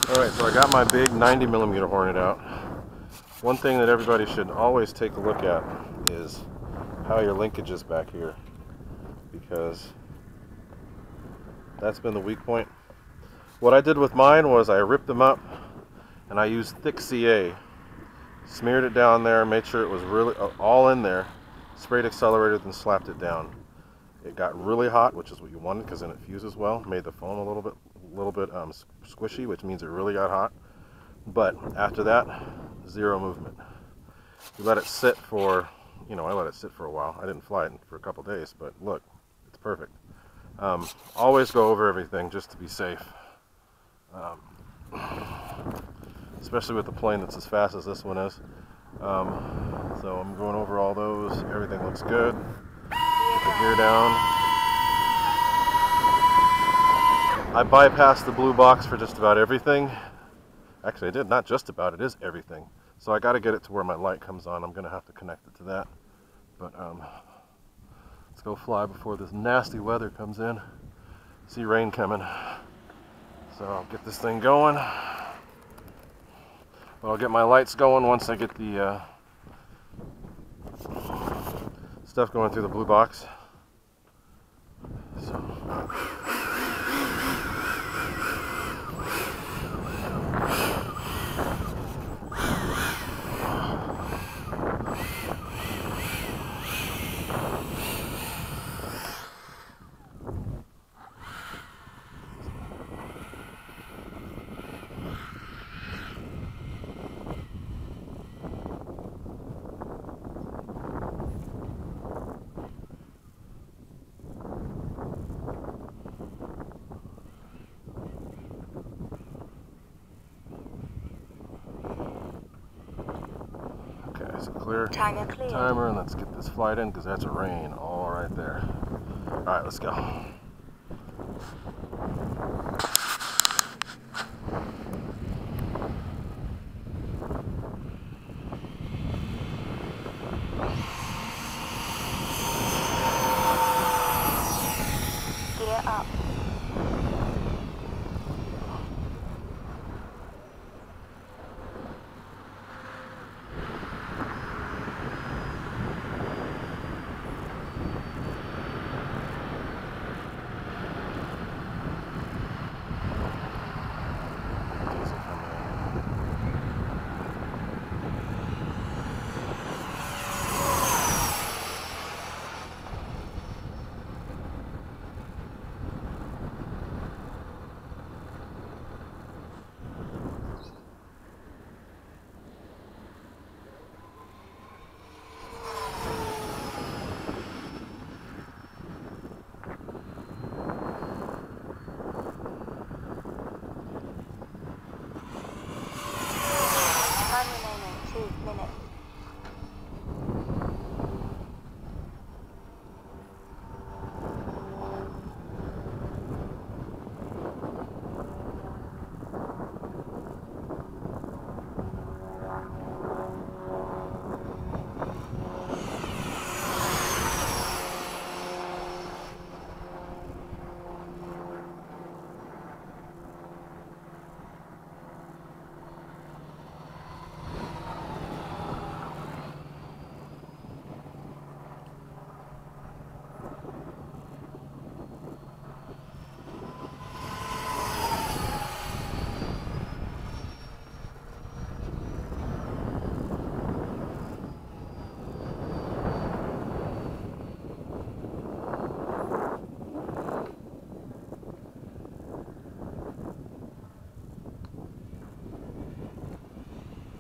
Alright, so I got my big 90mm Hornet out. One thing that everybody should always take a look at is how your linkage is back here, because that's been the weak point. What I did with mine was I ripped them up and I used thick CA, smeared it down there, made sure it was really all in there, sprayed accelerator, then slapped it down. It got really hot, which is what you wanted because then it fuses well, made the foam a little bit squishy, which means it really got hot. But after that, zero movement. You let it sit for, I let it sit for a while. I didn't fly it for a couple days, but look, it's perfect. Always go over everything just to be safe. Especially with a plane that's as fast as this one is. So I'm going over all those. Everything looks good. Put the gear down. I bypassed the blue box for just about everything. Actually, I did. Not just about. It is everything. So I got to get it to where my light comes on. I'm going to have to connect it to that. But let's go fly before this nasty weather comes in. See rain coming. So I'll get this thing going. But I'll get my lights going once I get the stuff going through the blue box. So. So clear timer, and let's get this flight in because that's a rain all right there. All right, let's go. Gear up.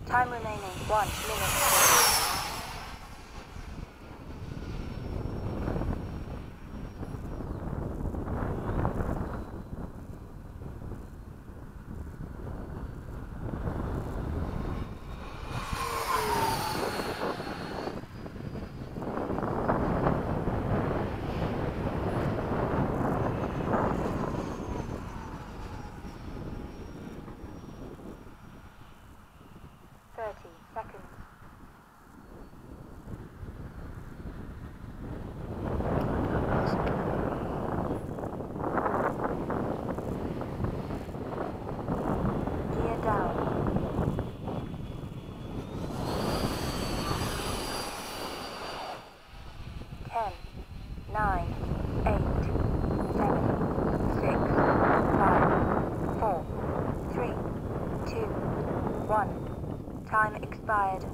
Time remaining 1 minute. Seconds. Time expired.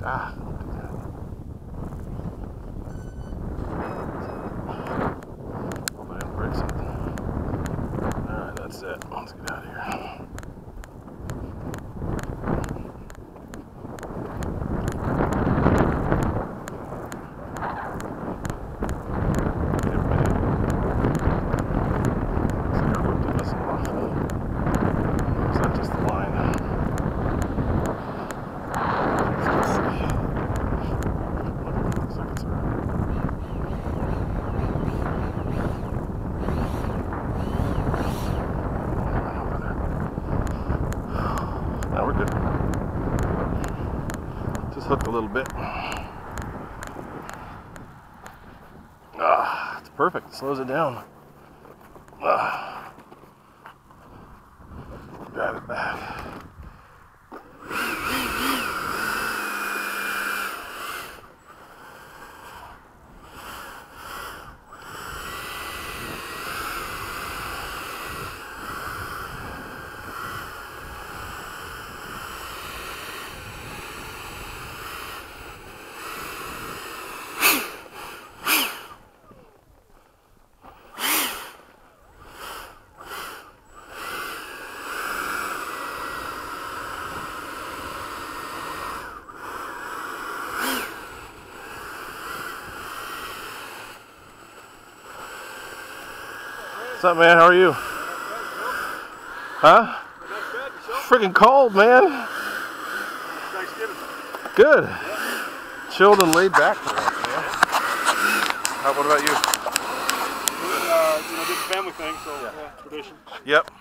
Ah, look at that. Hope I didn't break something. Alright, that's it. Let's get out of here. Now we're good. Just hooked a little bit. Ah, it's perfect. It slows it down. Ah. Drive it back. What's up, man? How are you? Huh? Freaking cold, man. Good. Chilled and laid back for once, man. What about you? Did the family thing, so yeah, tradition. Yep.